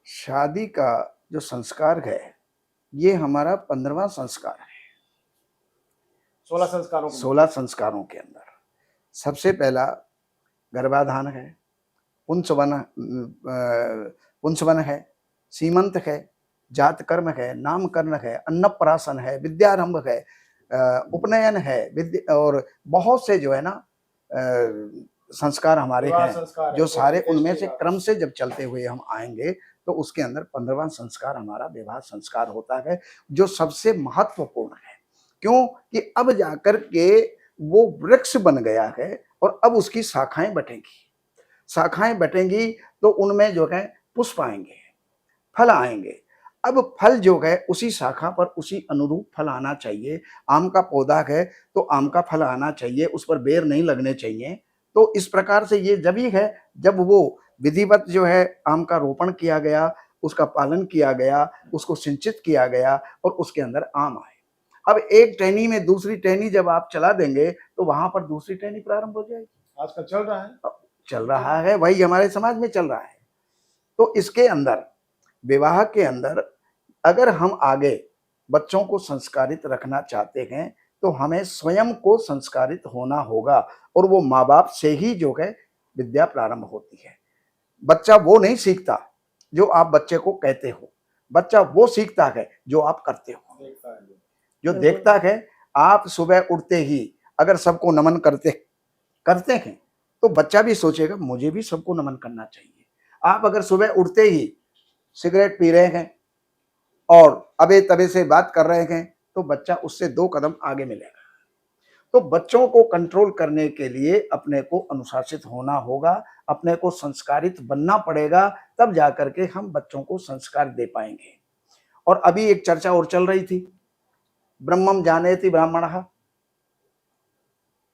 शादी का जो संस्कार है, ये हमारा 15वां संस्कार है। 16 संस्कारों के अंदर सबसे पहला गर्भाधान है, पुंसवन है, सीमंत है, जात कर्म है, नामकरण है, अन्नप्राशन है, विद्यारंभ है, उपनयन है, और बहुत से जो है ना संस्कार हमारे हैं, जो सारे उनमें से क्रम से जब चलते हुए हम आएंगे तो उसके अंदर 15वां संस्कार हमारा विवाह संस्कार होता है, जो सबसे महत्वपूर्ण है। क्यों कि अब जाकर के वो वृक्ष बन गया है और अब उसकी शाखाएं बटेंगी तो उनमें जो है पुष्प आएंगे, फल आएंगे। अब फल जो है उसी शाखा पर उसी अनुरूप फल आना चाहिए। आम का पौधा है तो आम का फल आना चाहिए, उस पर बेर नहीं लगने चाहिए, तो इस प्रकार से ये जब ही है जब वो विधिवत जो है आम का रोपण किया गया, उसका पालन किया गया, उसको सिंचित किया गया और उसके अंदर आम आए। अब एक टहनी में दूसरी टहनी जब आप चला देंगे तो वहां पर दूसरी टहनी प्रारंभ हो जाएगी। आजकल चल रहा है। चल रहा है, वही हमारे समाज में चल रहा है। तो इसके अंदर विवाह के अंदर अगर हम आगे बच्चों को संस्कारित रखना चाहते हैं तो हमें स्वयं को संस्कारित होना होगा और वो माँ बाप से ही जो है विद्या प्रारंभ होती है। बच्चा वो नहीं सीखता जो आप बच्चे को कहते हो, बच्चा वो सीखता है जो आप करते हो, देखता है जो देखता है। आप सुबह उठते ही अगर सबको नमन करते हैं तो बच्चा भी सोचेगा मुझे भी सबको नमन करना चाहिए। आप अगर सुबह उठते ही सिगरेट पी रहे हैं और अबे तबे से बात कर रहे हैं तो बच्चा उससे 2 कदम आगे मिलेगा। तो बच्चों को कंट्रोल करने के लिए अपने को अनुशासित होना होगा, अपने को संस्कारित बनना पड़ेगा, तब जाकर के हम बच्चों को संस्कार दे पाएंगे। और अभी एक चर्चा और चल रही थी, ब्रह्मम जानेति ब्राह्मणः।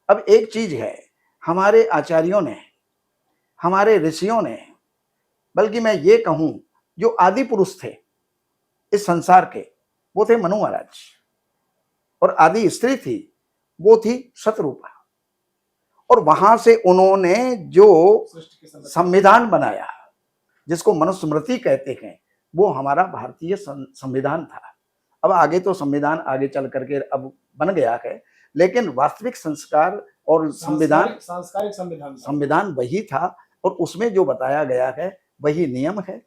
अब एक चीज है, हमारे आचार्यों ने, हमारे ऋषियों ने, बल्कि मैं ये कहूं जो आदि पुरुष थे इस संसार के, वो थे मनु महाराज, और आदि स्त्री थी वो थी शतरूपा। और वहां से उन्होंने जो सृष्टि की संरचना। संविधान बनाया जिसको मनुस्मृति कहते हैं, वो हमारा भारतीय संविधान था। अब आगे तो संविधान आगे चल करके अब बन गया है, लेकिन वास्तविक संस्कार और सांस्कारिक संविधान वही था और उसमें जो बताया गया है वही नियम है।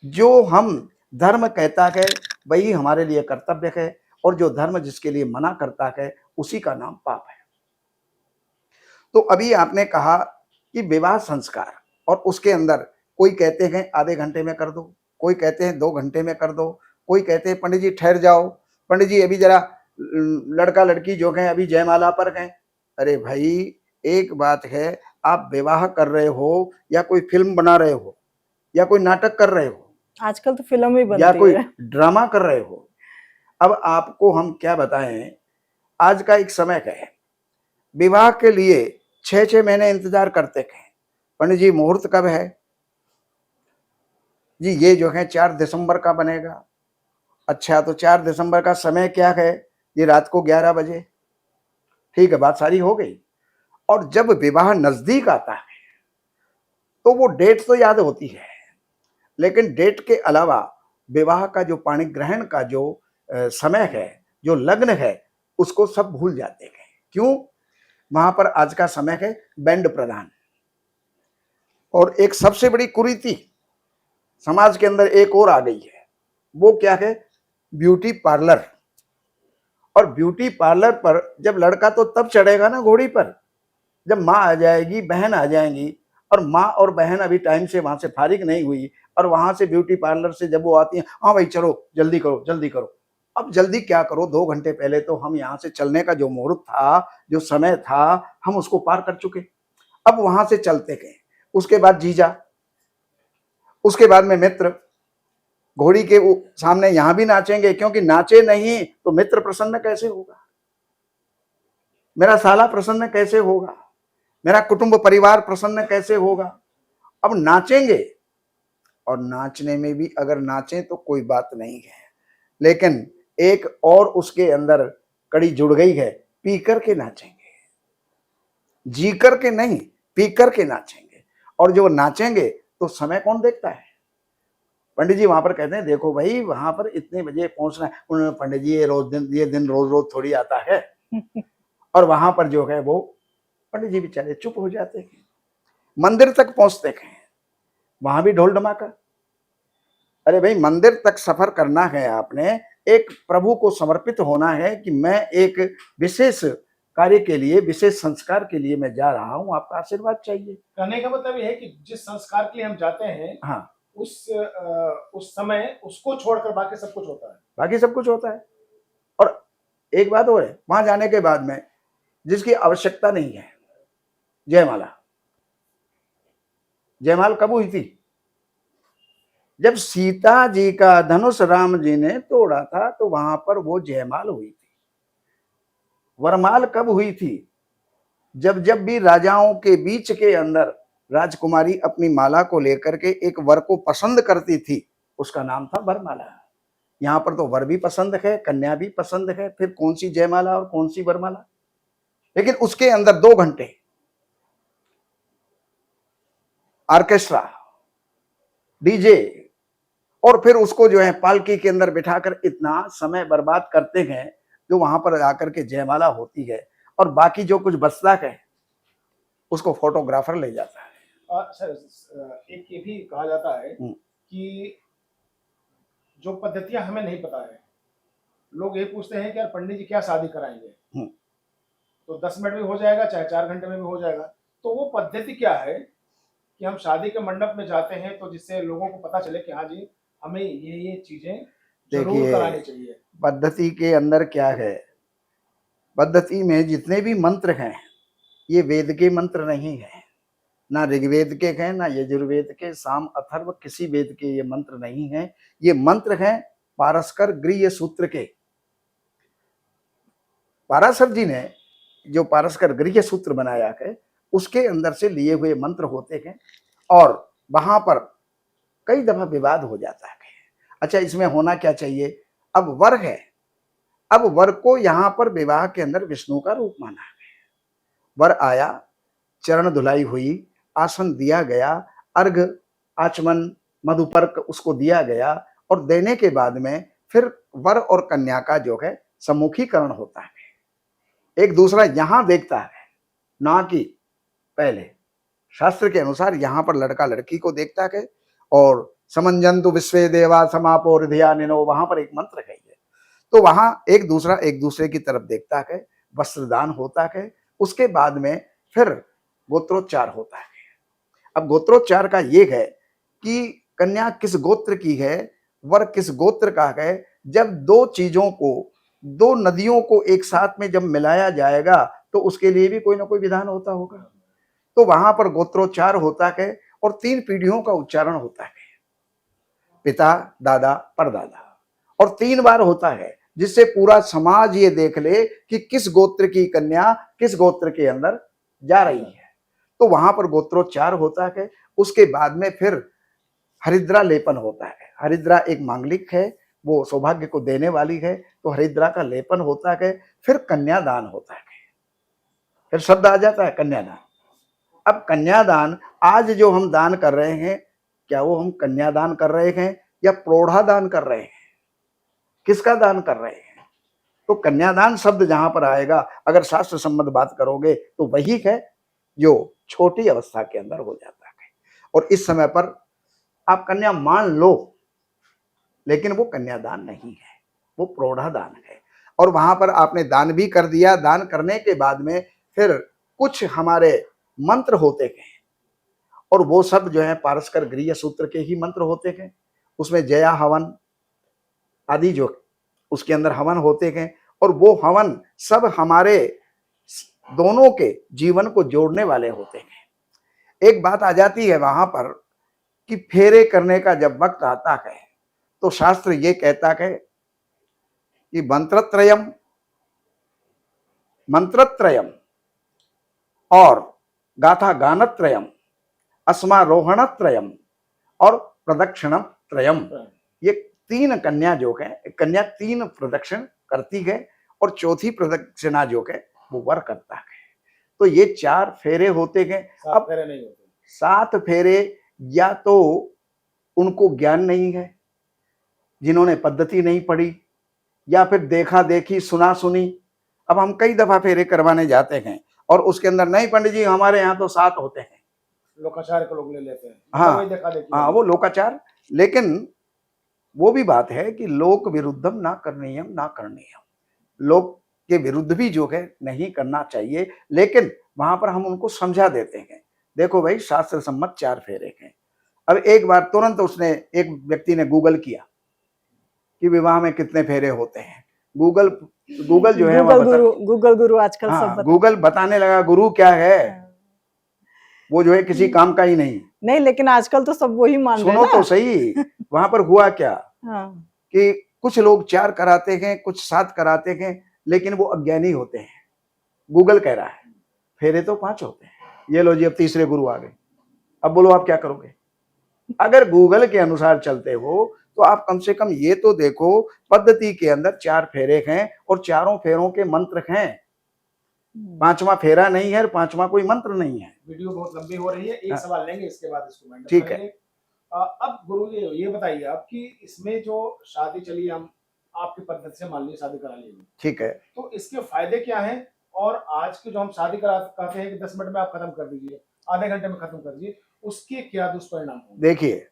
जो हम धर्म कहता है वही हमारे लिए कर्तव्य है और जो धर्म जिसके लिए मना करता है उसी का नाम पाप है। तो अभी आपने कहा कि विवाह संस्कार, और उसके अंदर कोई कहते हैं आधे घंटे में कर दो, कोई कहते हैं 2 घंटे में कर दो, कोई कहते हैं पंडित जी ठहर जाओ, पंडित जी अभी जरा लड़का लड़की जो है अभी जयमाला पर गए। अरे भाई, एक बात है, आप विवाह कर रहे हो या कोई फिल्म बना रहे हो या कोई नाटक कर रहे हो, आजकल तो फिल्म ही बनती या कोई है। ड्रामा कर रहे हो। अब आपको हम क्या बताएं, आज का एक समय का है, विवाह के लिए 6-6 महीने इंतजार करते हैं। पंडित जी मुहूर्त कब है जी? ये जो है 4 दिसंबर का बनेगा। अच्छा, तो 4 दिसंबर का समय क्या है? ये रात को 11 बजे। ठीक है, बात सारी हो गई। और जब विवाह नजदीक आता है तो वो डेट तो याद होती है, लेकिन डेट के अलावा विवाह का जो पाणी ग्रहण का जो समय है, जो लग्न है, उसको सब भूल जाते हैं। क्यों? वहां पर आज का समय है बैंड प्रदान। और एक सबसे बड़ी कुरीति समाज के अंदर एक और आ गई है, वो क्या है? Beauty parlour. और ब्यूटी पार्लर पर जब लड़का तो तब चढ़ेगा ना घोड़ी पर जब माँ आ जाएगी, बहन आ जाएंगी, और माँ और बहन अभी टाइम से वहां से फारिग नहीं हुई, और वहां से ब्यूटी पार्लर से जब वो आती है, हाँ भाई चलो जल्दी करो जल्दी करो। अब जल्दी क्या करो, 2 घंटे पहले तो हम यहाँ से चलने का जो मुहूर्त था, जो समय था, हम उसको पार कर चुके। अब वहां से चलते गए, उसके बाद जीजा, उसके बाद में मित्र। घोड़ी के सामने यहां भी नाचेंगे, क्योंकि नाचे नहीं तो मित्र प्रसन्न कैसे होगा, मेरा साला प्रसन्न कैसे होगा, मेरा कुटुंब परिवार प्रसन्न कैसे होगा। अब नाचेंगे, और नाचने में भी अगर नाचें तो कोई बात नहीं है, लेकिन एक और उसके अंदर कड़ी जुड़ गई है, पी करके नाचेंगे, जी करके नहीं, पी करके नाचेंगे। और जो नाचेंगे तो समय कौन देखता है? पंडित जी वहां पर कहते हैं देखो भाई वहां पर इतने बजे पहुंचना है। उन्होंने पंडित जी ये दिन रोज रोज थोड़ी आता है। और वहां पर जो है वो पंडित जी बेचारे चुप हो जाते हैं। मंदिर तक पहुंचते हैं, वहां भी ढोल धमाका। अरे भाई, मंदिर तक सफर करना है, आपने एक प्रभु को समर्पित होना है कि मैं एक विशेष कार्य के लिए, विशेष संस्कार के लिए मैं जा रहा हूं, आपका आशीर्वाद चाहिए। कहने का मतलब ये है कि जिस संस्कार के लिए हम जाते हैं, हाँ, उस समय उसको छोड़कर बाकी सब कुछ होता है। बाकी सब कुछ होता है। और एक बात और है, वहां जाने के बाद में जिसकी आवश्यकता नहीं है, जयमाला। जयमाल कब हुई थी? जब सीता जी का धनुष राम जी ने तोड़ा था तो वहां पर वो जयमाल हुई थी। वरमाल कब हुई थी? जब जब भी राजाओं के बीच के अंदर राजकुमारी अपनी माला को लेकर के एक वर को पसंद करती थी, उसका नाम था वरमाला। यहाँ पर तो वर भी पसंद है, कन्या भी पसंद है, फिर कौन सी जयमाला और कौन सी वरमाला। लेकिन उसके अंदर 2 घंटे ऑर्केस्ट्रा, डीजे, और फिर उसको जो है पालकी के अंदर बिठाकर इतना समय बर्बाद करते हैं, जो वहां पर आकर के जयमाला होती है, और बाकी जो कुछ बचता है उसको फोटोग्राफर ले जाता है। सर, एक ये भी कहा जाता है हम्म। कि जो पद्धतियां हमें नहीं पता है, लोग ये पूछते हैं कि यार पंडित जी क्या शादी कराएंगे, तो 10 मिनट में हो जाएगा, चाहे 4 घंटे में भी हो जाएगा। तो वो पद्धति क्या है कि हम शादी के मंडप में जाते हैं तो जिससे लोगों को पता चले कि हाँ जी, हमें ये चीजें जरूर देखिए, करानी चाहिए। पद्धति के अंदर क्या है, पद्धति में जितने भी मंत्र हैं ये वेद के मंत्र नहीं है, ना ऋग्वेद के हैं, ना यजुर्वेद के, साम अथर्व किसी वेद के ये मंत्र नहीं है। ये मंत्र हैं पारस्कर गृह्य सूत्र के। पाराशर जी ने जो पारस्कर गृह्य सूत्र बनाया है उसके अंदर से लिए हुए मंत्र होते हैं, और वहां पर कई दफा विवाद हो जाता है। अच्छा, इसमें होना क्या चाहिए? अब वर है, अब वर को यहाँ पर विवाह के अंदर विष्णु का रूप माना है। वर आया, चरण धुलाई हुई, आसन दिया गया, अर्घ आचमन मधुपर्क उसको दिया गया, और देने के बाद में फिर वर और कन्या का जो है सम्मुखीकरण होता है। एक दूसरा यहां देखता है, ना कि पहले शास्त्र के अनुसार यहां पर लड़का लड़की को देखता है, और समंजंतु विश्वे देवा समापो हृदयानिनो, वहां पर एक मंत्र है। तो वहां एक दूसरा एक दूसरे की तरफ देखता है, वस्त्रदान होता है, उसके बाद में फिर गोत्रोच्चार होता है। अब गोत्रोच्चार का ये है कि कन्या किस गोत्र की है, वर किस गोत्र का है। जब 2 चीजों को, 2 नदियों को एक साथ में जब मिलाया जाएगा तो उसके लिए भी कोई ना कोई विधान होता होगा। तो वहां पर गोत्रोच्चार होता है, और 3 पीढ़ियों का उच्चारण होता है, पिता, दादा, परदादा, और 3 बार होता है, जिससे पूरा समाज ये देख ले कि किस गोत्र की कन्या किस गोत्र के अंदर जा रही है। तो वहां पर गोत्रोच्चार होता है। उसके बाद में फिर हरिद्रा लेपन होता है। हरिद्रा एक मांगलिक है, वो सौभाग्य को देने वाली है, तो हरिद्रा का लेपन होता है। फिर कन्यादान होता है, फिर शब्द आ जाता है कन्यादान। अब कन्यादान आज जो हम दान कर रहे हैं, क्या वो हम कन्यादान कर रहे हैं या प्रोढ़ा दान कर रहे हैं? किसका दान कर रहे हैं? तो कन्यादान शब्द जहां पर आएगा, अगर शास्त्र संबंध बात करोगे तो वही है जो छोटी अवस्था के अंदर हो जाता है। और इस समय पर आप कन्या मान लो, लेकिन वो कन्यादान नहीं है, वो प्रोढ़ा दान है। और वहां पर आपने दान भी कर दिया, दान करने के बाद में फिर कुछ हमारे मंत्र होते हैं, और वो सब जो है पारस्कर गृह्य सूत्र के ही मंत्र होते हैं। उसमें जया हवन आदि जो उसके अंदर हवन होते हैं, और वो हवन सब हमारे दोनों के जीवन को जोड़ने वाले होते हैं। एक बात आ जाती है वहां पर कि फेरे करने का जब वक्त आता है तो शास्त्र ये कहता है कि मंत्रत्रयम और गाथा गानत्रयम, अस्मारोहणत्रयम और प्रदक्षिणम त्रयम, ये 3 कन्या जो है, कन्या 3 प्रदक्षिण करती है, और चौथी प्रदक्षिणा जो है वो वर करता है। तो ये 4 फेरे होते हैं। 7 फेरे नहीं होते। 7 फेरे या तो उनको ज्ञान नहीं है, जिन्होंने पद्धति नहीं पढ़ी, या फिर देखा देखी सुना सुनी। अब हम कई दफा फेरे करवाने जाते हैं और उसके अंदर, नहीं पंडित जी हमारे यहाँ तो 7 होते हैं, लोकाचार को लोग ले लेते हैं। हाँ, वही देखा देखी। हाँ, वो लोकाचार। लेकिन वो भी बात है कि लोक विरुद्धम ना करणीयम ना करणीयम, लोक के विरुद्ध भी जो है नहीं करना चाहिए। लेकिन वहां पर हम उनको समझा देते हैं, देखो भाई शास्त्र सम्मत 4 फेरे हैं। अब एक बार तुरंत उसने, एक व्यक्ति ने गूगल किया कि विवाह में कितने फेरे होते हैं। गूगल जो है गूगल गुरु आजकल हाँ, सब गूगल बताने लगा गुरु क्या है, वो जो है किसी काम का ही नहीं। लेकिन आजकल तो सब वही मान रहे हैं सुनो ना। तो सही, वहां पर हुआ क्या कि कुछ लोग 4 कराते हैं, कुछ 7 कराते हैं, लेकिन वो अज्ञानी होते हैं, गूगल कह रहा है। फेरे तो 5 होते हैं। ये लो जी, अब तीसरे गुरु आ गए। अब बोलो आप क्या करोगे? अगर गूगल के अनुसार चलते हो तो आप कम से कम ये तो देखो, पद्धति के अंदर 4 फेरे हैं और चारों फेरों के मंत्र हैं। 5वां फेरा नहीं है और 5वां कोई मंत्र नहीं है। वीडियो बहुत लंबी हो रही है, एक हाँ। सवाल लेंगे, इसके बाद इसको माइंड ठीक है। करेंगे। अब गुरुजी ये बताइए आप कि इसमें जो शादी चली, हम आपकी पद्धति से मान लीजिए शादी करा ली, ठीक है। तो इसके फायदे क्या हैं? और आज के जो हम शादी कराते हैं कि 10 मिनट में आप खत्म कर दीजिए, आधे घंटे में खत्म कर दीजिए, उसके क्या दुष्परिणाम होंगे? देखिए,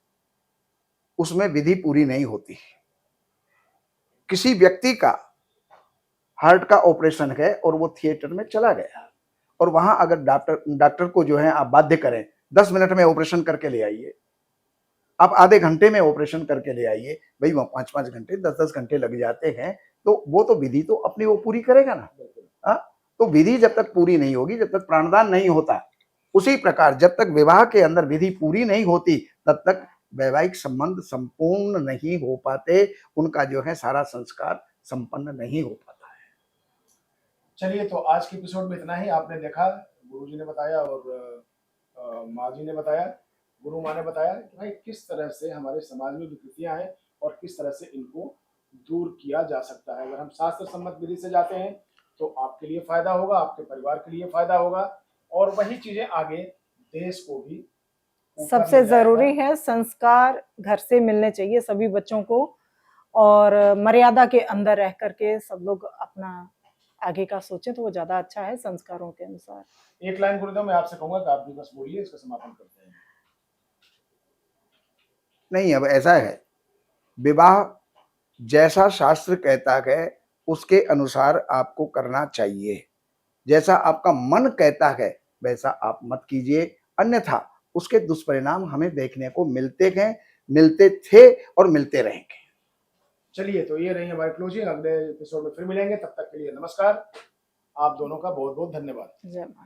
उसमें विधि पूरी नहीं होती। किसी व्यक्ति का हार्ट का ऑपरेशन है और वो थिएटर में चला गया और वहां अगर डॉक्टर को जो है आप बाध्य करें 10 मिनट में ऑपरेशन करके ले आइए, आप आधे घंटे में ऑपरेशन करके ले आइए, भाई वहां 5-5 घंटे 10-10 घंटे लग जाते हैं, तो वो तो विधि तो अपनी वो पूरी करेगा ना। हाँ, तो विधि जब तक पूरी नहीं होगी, जब तक प्राणदान नहीं होता, उसी प्रकार जब तक विवाह के अंदर विधि पूरी नहीं होती तब तक वैवाहिक संबंध संपूर्ण नहीं हो पाते, उनका जो है सारा संस्कार संपन्न नहीं हो पाता है। चलिए, तो आज के एपिसोड में इतना ही। आपने देखा, गुरुजी ने बताया और माँ जी ने बताया, गुरु माँ ने बताया कि भाई किस तरह से हमारे समाज में विकृतियां हैं और किस तरह से इनको दूर किया जा सकता है। अगर हम शास्त्र सम्मत विधि से जाते हैं तो आपके लिए फायदा होगा, आपके परिवार के लिए फायदा होगा, और वही चीजें आगे देश को भी ऊपर सबसे ले जाएगा। जरूरी है संस्कार घर से मिलने चाहिए सभी बच्चों को, और मर्यादा के अंदर रह करके सब लोग अपना आगे का सोचें तो वो ज्यादा अच्छा है संस्कारों के अनुसार। एक लाइन गुरुदेव मैं आपसे कहूंगा कि आप भी बस बोलिए, इसका समापन करते हैं। नहीं, अब ऐसा है, विवाह जैसा शास्त्र कहता है उसके अनुसार आपको करना चाहिए, जैसा आपका मन कहता है वैसा आप मत कीजिए, अन्यथा उसके दुष्परिणाम हमें देखने को मिलते हैं, मिलते थे और मिलते रहेंगे। चलिए, तो ये रही हमारी क्लोजिंग। अगले एपिसोड में फिर मिलेंगे, तब तक के लिए नमस्कार। आप दोनों का बहुत बहुत धन्यवाद। जय माता।